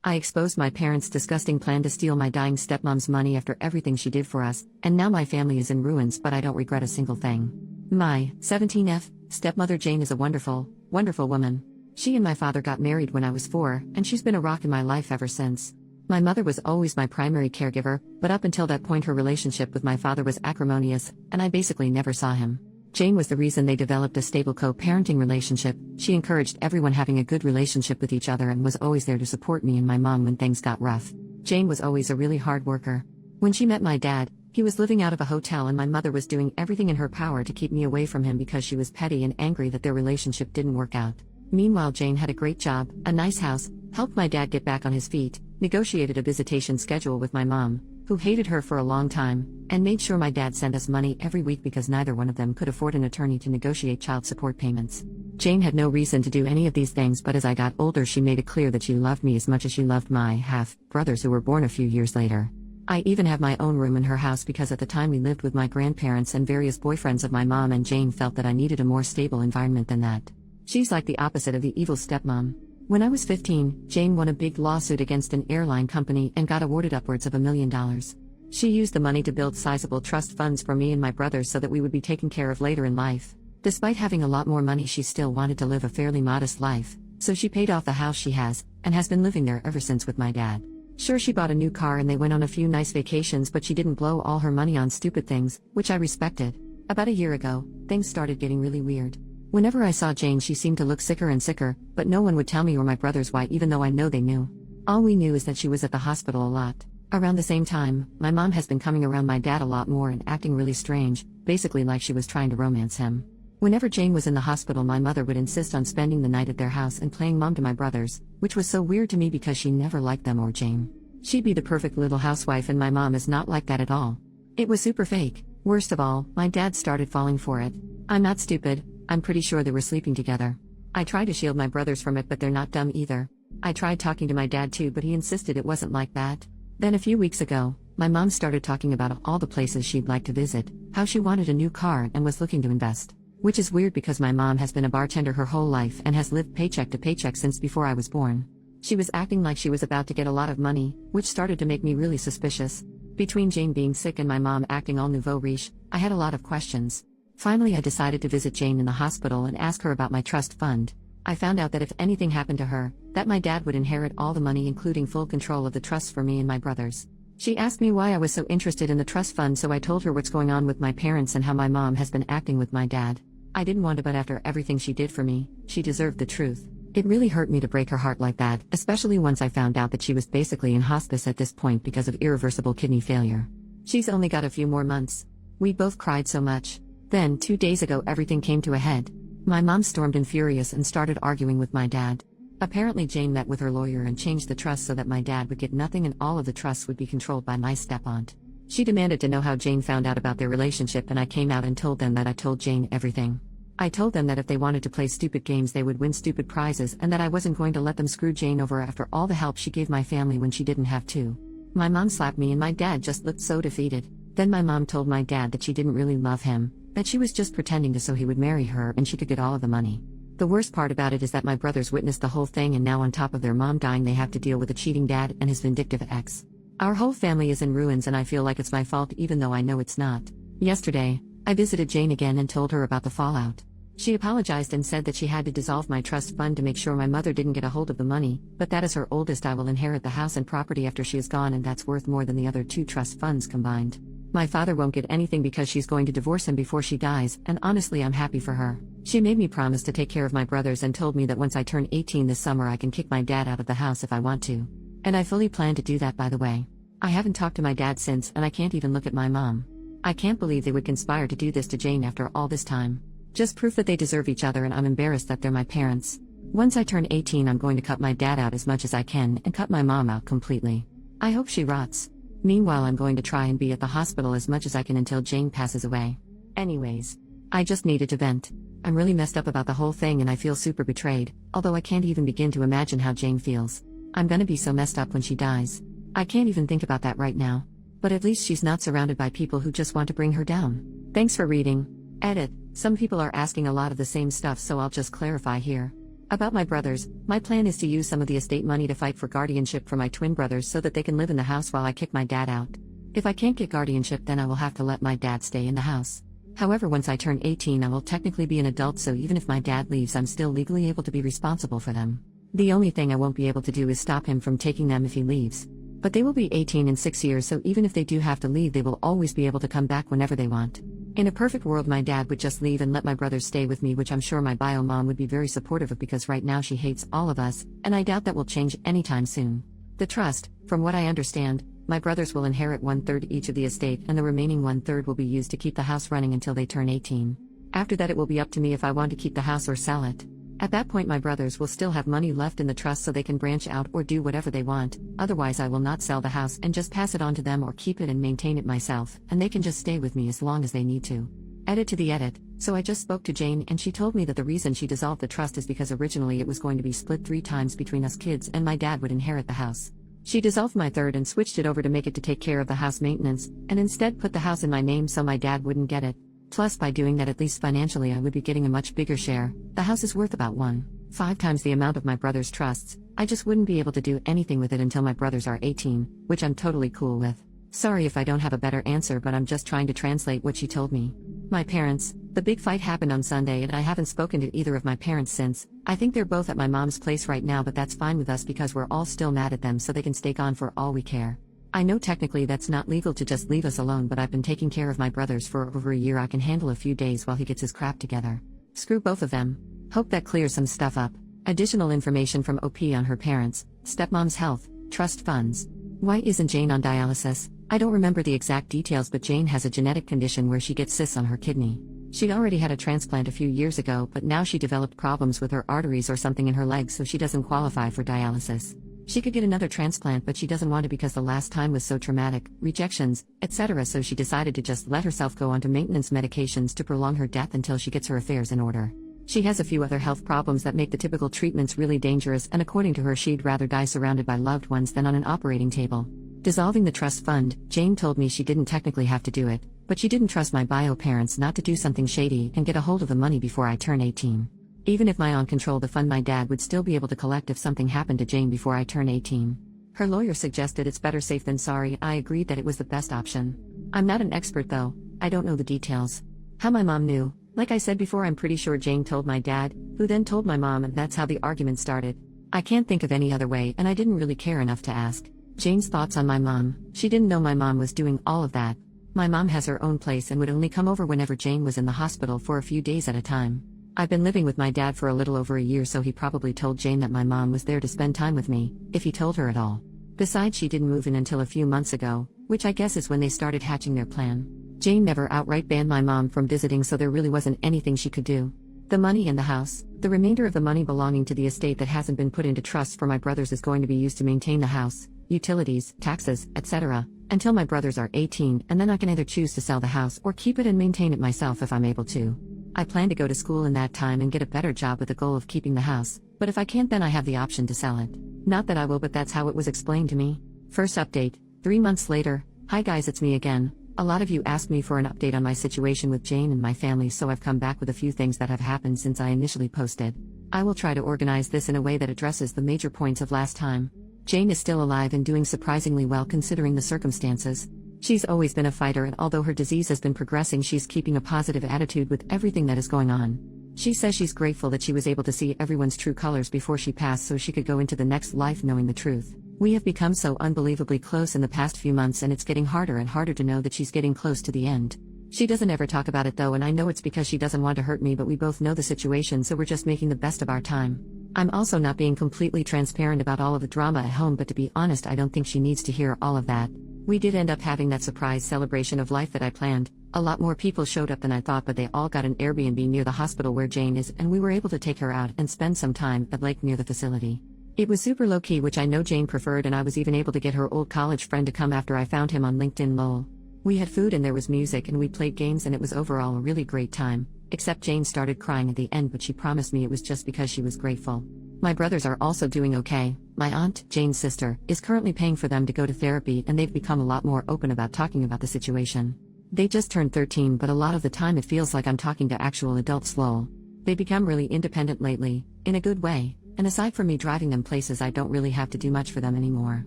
I exposed my parents' disgusting plan to steal my dying stepmom's money after everything she did for us, and now my family is in ruins, but I don't regret a single thing. My 17F stepmother Jane is a wonderful, wonderful woman. She and my father got married when I was 4, and she's been a rock in my life ever since. My mother was always my primary caregiver, but up until that point her relationship with my father was acrimonious, and I basically never saw him. Jane was the reason they developed a stable co-parenting relationship. She encouraged everyone having a good relationship with each other and was always there to support me and my mom when things got rough. Jane was always a really hard worker. When she met my dad, he was living out of a hotel and my mother was doing everything in her power to keep me away from him because she was petty and angry that their relationship didn't work out. Meanwhile, Jane had a great job, a nice house, helped my dad get back on his feet, negotiated a visitation schedule with my mom, who hated her for a long time, and made sure my dad sent us money every week because neither one of them could afford an attorney to negotiate child support payments. Jane had no reason to do any of these things, but as I got older she made it clear that she loved me as much as she loved my half-brothers who were born a few years later. I even have my own room in her house because at the time we lived with my grandparents and various boyfriends of my mom, and Jane felt that I needed a more stable environment than that. She's like the opposite of the evil stepmom. When I was 15, Jane won a big lawsuit against an airline company and got awarded upwards of $1 million. She used the money to build sizable trust funds for me and my brothers so that we would be taken care of later in life. Despite having a lot more money, she still wanted to live a fairly modest life, so she paid off the house she has, and has been living there ever since with my dad. Sure, she bought a new car and they went on a few nice vacations, but she didn't blow all her money on stupid things, which I respected. About a year ago, things started getting really weird. Whenever I saw Jane she seemed to look sicker and sicker, but no one would tell me or my brothers why, even though I know they knew. All we knew is that she was at the hospital a lot. Around the same time, my mom has been coming around my dad a lot more and acting really strange, basically like she was trying to romance him. Whenever Jane was in the hospital my mother would insist on spending the night at their house and playing mom to my brothers, which was so weird to me because she never liked them or Jane. She'd be the perfect little housewife and my mom is not like that at all. It was super fake. Worst of all, my dad started falling for it. I'm not stupid. I'm pretty sure they were sleeping together. I tried to shield my brothers from it, but they're not dumb either. I tried talking to my dad too, but he insisted it wasn't like that. Then a few weeks ago, my mom started talking about all the places she'd like to visit, how she wanted a new car and was looking to invest. Which is weird because my mom has been a bartender her whole life and has lived paycheck to paycheck since before I was born. She was acting like she was about to get a lot of money, which started to make me really suspicious. Between Jane being sick and my mom acting all nouveau riche, I had a lot of questions. Finally, I decided to visit Jane in the hospital and ask her about my trust fund. I found out that if anything happened to her, that my dad would inherit all the money, including full control of the trust for me and my brothers. She asked me why I was so interested in the trust fund, so I told her what's going on with my parents and how my mom has been acting with my dad. I didn't want to, but after everything she did for me, she deserved the truth. It really hurt me to break her heart like that, especially once I found out that she was basically in hospice at this point because of irreversible kidney failure. She's only got a few more months. We both cried so much. Then, 2 days ago, everything came to a head. My mom stormed in furious and started arguing with my dad. Apparently Jane met with her lawyer and changed the trust so that my dad would get nothing and all of the trusts would be controlled by my step-aunt. She demanded to know how Jane found out about their relationship, and I came out and told them that I told Jane everything. I told them that if they wanted to play stupid games they would win stupid prizes, and that I wasn't going to let them screw Jane over after all the help she gave my family when she didn't have to. My mom slapped me and my dad just looked so defeated. Then my mom told my dad that she didn't really love him, that she was just pretending to so he would marry her and she could get all of the money. The worst part about it is that my brothers witnessed the whole thing, and now on top of their mom dying they have to deal with a cheating dad and his vindictive ex. Our whole family is in ruins and I feel like it's my fault even though I know it's not. Yesterday, I visited Jane again and told her about the fallout. She apologized and said that she had to dissolve my trust fund to make sure my mother didn't get a hold of the money, but that as her oldest I will inherit the house and property after she is gone, and that's worth more than the other 2 trust funds combined. My father won't get anything because she's going to divorce him before she dies, and honestly I'm happy for her. She made me promise to take care of my brothers and told me that once I turn 18 this summer I can kick my dad out of the house if I want to. And I fully plan to do that, by the way. I haven't talked to my dad since, and I can't even look at my mom. I can't believe they would conspire to do this to Jane after all this time. Just proof that they deserve each other, and I'm embarrassed that they're my parents. Once I turn 18 I'm going to cut my dad out as much as I can and cut my mom out completely. I hope she rots. Meanwhile I'm going to try and be at the hospital as much as I can until Jane passes away. Anyways, I just needed to vent. I'm really messed up about the whole thing and I feel super betrayed, although I can't even begin to imagine how Jane feels. I'm gonna be so messed up when she dies. I can't even think about that right now. But at least she's not surrounded by people who just want to bring her down. Thanks for reading. Edit. Some people are asking a lot of the same stuff, so I'll just clarify here. About my brothers, my plan is to use some of the estate money to fight for guardianship for my twin brothers so that they can live in the house while I kick my dad out. If I can't get guardianship, then I will have to let my dad stay in the house. However, once I turn 18, I will technically be an adult, so even if my dad leaves, I'm still legally able to be responsible for them. The only thing I won't be able to do is stop him from taking them if he leaves. But they will be 18 in 6 years, so even if they do have to leave, they will always be able to come back whenever they want. In a perfect world, my dad would just leave and let my brothers stay with me, which I'm sure my bio mom would be very supportive of, because right now she hates all of us, and I doubt that will change anytime soon. The trust, from what I understand, my brothers will inherit 1/3 each of the estate, and the remaining 1/3 will be used to keep the house running until they turn 18. After that, it will be up to me if I want to keep the house or sell it. At that point, my brothers will still have money left in the trust so they can branch out or do whatever they want. Otherwise, I will not sell the house and just pass it on to them, or keep it and maintain it myself, and they can just stay with me as long as they need to. Edit to the edit. So I just spoke to Jane, and she told me that the reason she dissolved the trust is because originally it was going to be split 3 times between us kids, and my dad would inherit the house. She dissolved my third and switched it over to make it to take care of the house maintenance, and instead put the house in my name so my dad wouldn't get it. Plus, by doing that, at least financially, I would be getting a much bigger share. The house is worth about 1.5 times the amount of my brother's trusts. I just wouldn't be able to do anything with it until my brothers are 18, which I'm totally cool with. Sorry if I don't have a better answer, but I'm just trying to translate what she told me. My parents, the big fight happened on Sunday, and I haven't spoken to either of my parents since. I think they're both at my mom's place right now, but that's fine with us because we're all still mad at them, so they can stay gone for all we care. I know technically that's not legal to just leave us alone, but I've been taking care of my brothers for over a year. I can handle a few days while he gets his crap together. Screw both of them. Hope that clears some stuff up. Additional information from OP on her parents, stepmom's health, trust funds. Why isn't Jane on dialysis? I don't remember the exact details, but Jane has a genetic condition where she gets cysts on her kidney. She'd already had a transplant a few years ago, but now she developed problems with her arteries or something in her legs, so she doesn't qualify for dialysis. She could get another transplant, but she doesn't want to because the last time was so traumatic, rejections, etc., so she decided to just let herself go onto maintenance medications to prolong her death until she gets her affairs in order. She has a few other health problems that make the typical treatments really dangerous, and according to her, she'd rather die surrounded by loved ones than on an operating table. Dissolving the trust fund, Jane told me she didn't technically have to do it, but she didn't trust my bio parents not to do something shady and get a hold of the money before I turn 18. Even if my aunt controlled the fund, my dad would still be able to collect if something happened to Jane before I turn 18. Her lawyer suggested it's better safe than sorry. I agreed that it was the best option. I'm not an expert though, I don't know the details. How my mom knew, like I said before, I'm pretty sure Jane told my dad, who then told my mom, and that's how the argument started. I can't think of any other way, and I didn't really care enough to ask. Jane's thoughts on my mom. She didn't know my mom was doing all of that. My mom has her own place and would only come over whenever Jane was in the hospital for a few days at a time. I've been living with my dad for a little over a year, so he probably told Jane that my mom was there to spend time with me, if he told her at all. Besides, she didn't move in until a few months ago, which I guess is when they started hatching their plan. Jane never outright banned my mom from visiting, so there really wasn't anything she could do. The money in the house, the remainder of the money belonging to the estate that hasn't been put into trust for my brothers, is going to be used to maintain the house, utilities, taxes, etc., until my brothers are 18, and then I can either choose to sell the house or keep it and maintain it myself if I'm able to. I plan to go to school in that time and get a better job with the goal of keeping the house, but if I can't, then I have the option to sell it. Not that I will, but that's how it was explained to me. First update, 3 months later. Hi guys, it's me again. A lot of you asked me for an update on my situation with Jane and my family, so I've come back with a few things that have happened since I initially posted. I will try to organize this in a way that addresses the major points of last time. Jane is still alive and doing surprisingly well considering the circumstances. She's always been a fighter, and although her disease has been progressing, she's keeping a positive attitude with everything that is going on. She says she's grateful that she was able to see everyone's true colors before she passed so she could go into the next life knowing the truth. We have become so unbelievably close in the past few months, and it's getting harder and harder to know that she's getting close to the end. She doesn't ever talk about it though, and I know it's because she doesn't want to hurt me, but we both know the situation, so we're just making the best of our time. I'm also not being completely transparent about all of the drama at home, but to be honest, I don't think she needs to hear all of that. We did end up having that surprise celebration of life that I planned. A lot more people showed up than I thought, but they all got an Airbnb near the hospital where Jane is, and we were able to take her out and spend some time at lake near the facility. It was super low-key, which I know Jane preferred, and I was even able to get her old college friend to come after I found him on LinkedIn lol. We had food and there was music and we played games, and it was overall a really great time, except Jane started crying at the end, but she promised me it was just because she was grateful. My brothers are also doing okay. My aunt, Jane's sister, is currently paying for them to go to therapy, and they've become a lot more open about talking about the situation. They just turned 13, but a lot of the time it feels like I'm talking to actual adults lol. They become really independent lately, in a good way, and aside from me driving them places, I don't really have to do much for them anymore.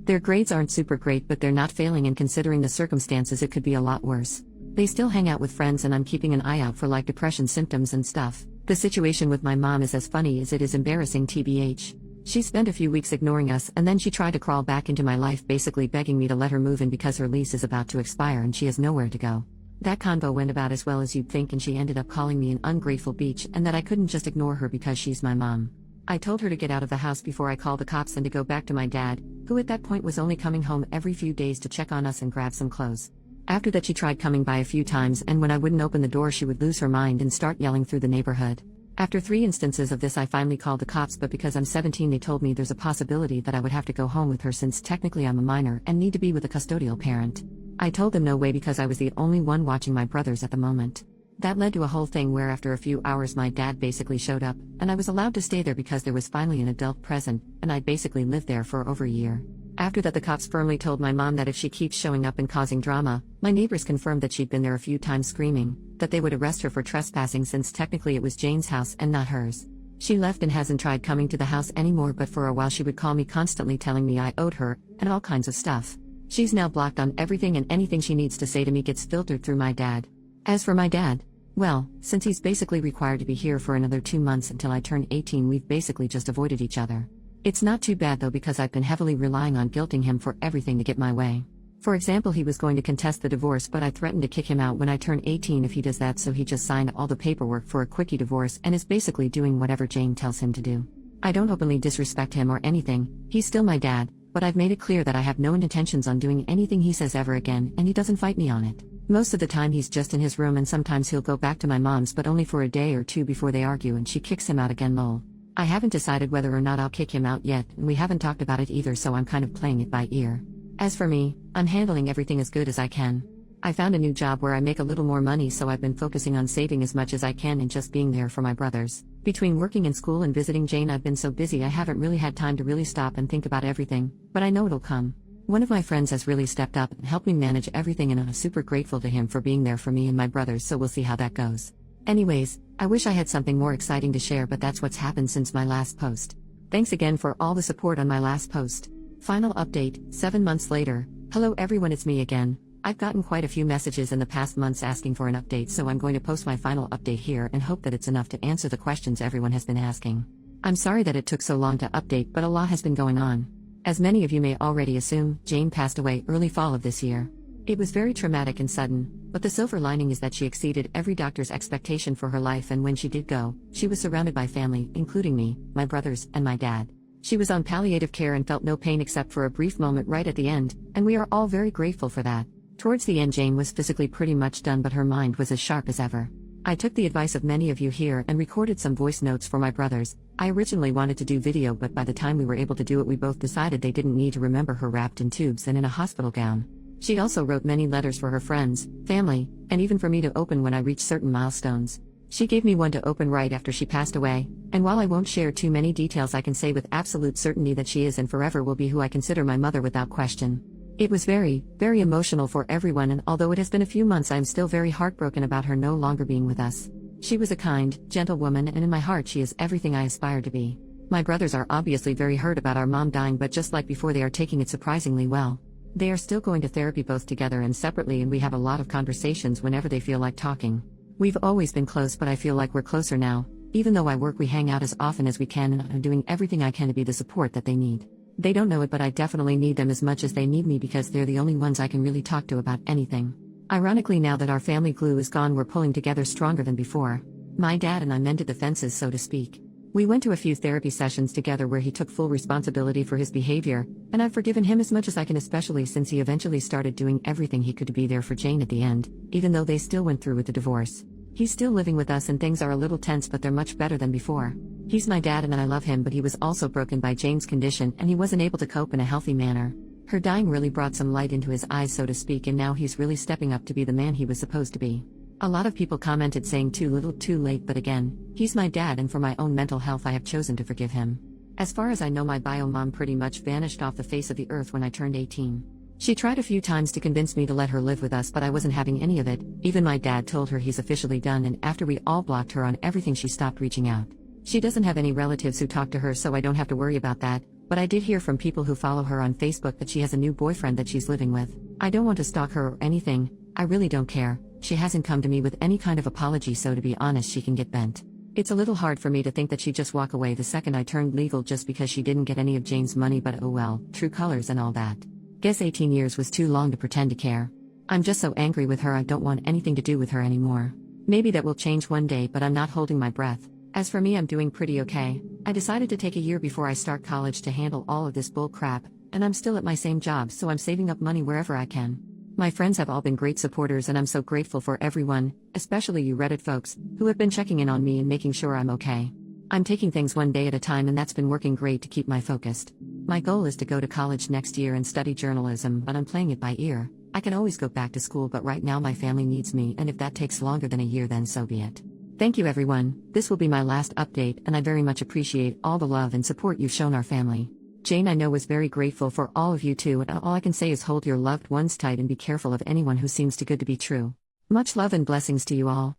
Their grades aren't super great, but they're not failing, and considering the circumstances it could be a lot worse. They still hang out with friends, and I'm keeping an eye out for like depression symptoms and stuff. The situation with my mom is as funny as it is embarrassing, TBH. She spent a few weeks ignoring us, and then she tried to crawl back into my life, basically begging me to let her move in because her lease is about to expire and she has nowhere to go. That convo went about as well as you'd think, and she ended up calling me an ungrateful beach and that I couldn't just ignore her because she's my mom. I told her to get out of the house before I called the cops and to go back to my dad, who at that point was only coming home every few days to check on us and grab some clothes. After that, she tried coming by a few times, and when I wouldn't open the door she would lose her mind and start yelling through the neighborhood. After 3 instances of this, I finally called the cops, but because I'm 17 they told me there's a possibility that I would have to go home with her since technically I'm a minor and need to be with a custodial parent. I told them no way because I was the only one watching my brothers at the moment. That led to a whole thing where after a few hours my dad basically showed up, and I was allowed to stay there because there was finally an adult present, and I'd basically lived there for over a year. After that, the cops firmly told my mom that if she keeps showing up and causing drama, my neighbors confirmed that she'd been there a few times screaming, that they would arrest her for trespassing since technically it was Jane's house and not hers. She left and hasn't tried coming to the house anymore, but for a while she would call me constantly telling me I owed her, and all kinds of stuff. She's now blocked on everything, and anything she needs to say to me gets filtered through my dad. As for my dad, well, since he's basically required to be here for another 2 months until I turn 18, we've basically just avoided each other. It's not too bad though, because I've been heavily relying on guilting him for everything to get my way. For example, he was going to contest the divorce, but I threatened to kick him out when I turn 18 if he does that, so he just signed all the paperwork for a quickie divorce and is basically doing whatever Jane tells him to do. I don't openly disrespect him or anything, he's still my dad, but I've made it clear that I have no intentions on doing anything he says ever again, and he doesn't fight me on it. Most of the time he's just in his room, and sometimes he'll go back to my mom's, but only for a day or two before they argue and she kicks him out again, lol. I haven't decided whether or not I'll kick him out yet, and we haven't talked about it either, so I'm kind of playing it by ear. As for me, I'm handling everything as good as I can. I found a new job where I make a little more money, so I've been focusing on saving as much as I can and just being there for my brothers. Between working in school and visiting Jane, I've been so busy I haven't really had time to really stop and think about everything, but I know it'll come. One of my friends has really stepped up and helped me manage everything, and I'm super grateful to him for being there for me and my brothers, so we'll see how that goes. Anyways, I wish I had something more exciting to share, but that's what's happened since my last post. Thanks again for all the support on my last post. Final update, 7 months later. Hello everyone, it's me again. I've gotten quite a few messages in the past months asking for an update, so I'm going to post my final update here and hope that it's enough to answer the questions everyone has been asking. I'm sorry that it took so long to update, but a lot has been going on. As many of you may already assume, Jane passed away early fall of this year. It was very traumatic and sudden, but the silver lining is that she exceeded every doctor's expectation for her life, and when she did go, she was surrounded by family, including me, my brothers, and my dad. She was on palliative care and felt no pain except for a brief moment right at the end, and we are all very grateful for that. Towards the end, Jane was physically pretty much done, but her mind was as sharp as ever. I took the advice of many of you here and recorded some voice notes for my brothers. I originally wanted to do video, but by the time we were able to do it, we both decided they didn't need to remember her wrapped in tubes and in a hospital gown. She also wrote many letters for her friends, family, and even for me to open when I reached certain milestones. She gave me one to open right after she passed away, and while I won't share too many details, I can say with absolute certainty that she is and forever will be who I consider my mother without question. It was very, very emotional for everyone, and although it has been a few months, I am still very heartbroken about her no longer being with us. She was a kind, gentle woman, and in my heart she is everything I aspire to be. My brothers are obviously very hurt about our mom dying, but just like before, they are taking it surprisingly well. They are still going to therapy both together and separately, and we have a lot of conversations whenever they feel like talking. We've always been close, but I feel like we're closer now. Even though I work, we hang out as often as we can, and I'm doing everything I can to be the support that they need. They don't know it, but I definitely need them as much as they need me, because they're the only ones I can really talk to about anything. Ironically, now that our family glue is gone, we're pulling together stronger than before. My dad and I mended the fences, so to speak. We went to a few therapy sessions together where he took full responsibility for his behavior, and I've forgiven him as much as I can, especially since he eventually started doing everything he could to be there for Jane at the end, even though they still went through with the divorce. He's still living with us and things are a little tense, but they're much better than before. He's my dad and I love him, but he was also broken by Jane's condition and he wasn't able to cope in a healthy manner. Her dying really brought some light into his eyes, so to speak, and now he's really stepping up to be the man he was supposed to be. A lot of people commented saying too little too late, but again, he's my dad, and for my own mental health I have chosen to forgive him. As far as I know, my bio mom pretty much vanished off the face of the earth when I turned 18. She tried a few times to convince me to let her live with us, but I wasn't having any of it. Even my dad told her he's officially done, and after we all blocked her on everything, she stopped reaching out. She doesn't have any relatives who talk to her, so I don't have to worry about that, but I did hear from people who follow her on Facebook that she has a new boyfriend that she's living with. I don't want to stalk her or anything, I really don't care. She hasn't come to me with any kind of apology, so to be honest, she can get bent. It's a little hard for me to think that she'd just walk away the second I turned legal just because she didn't get any of Jane's money, but oh well, true colors and all that. Guess 18 years was too long to pretend to care. I'm just so angry with her, I don't want anything to do with her anymore. Maybe that will change one day, but I'm not holding my breath. As for me, I'm doing pretty okay. I decided to take a year before I start college to handle all of this bull crap, and I'm still at my same job, so I'm saving up money wherever I can. My friends have all been great supporters, and I'm so grateful for everyone, especially you Reddit folks, who have been checking in on me and making sure I'm okay. I'm taking things one day at a time, and that's been working great to keep me focused. My goal is to go to college next year and study journalism, but I'm playing it by ear. I can always go back to school, but right now my family needs me, and if that takes longer than a year, then so be it. Thank you everyone, this will be my last update, and I very much appreciate all the love and support you've shown our family. Jane, I know, was very grateful for all of you too, and all I can say is hold your loved ones tight and be careful of anyone who seems too good to be true. Much love and blessings to you all.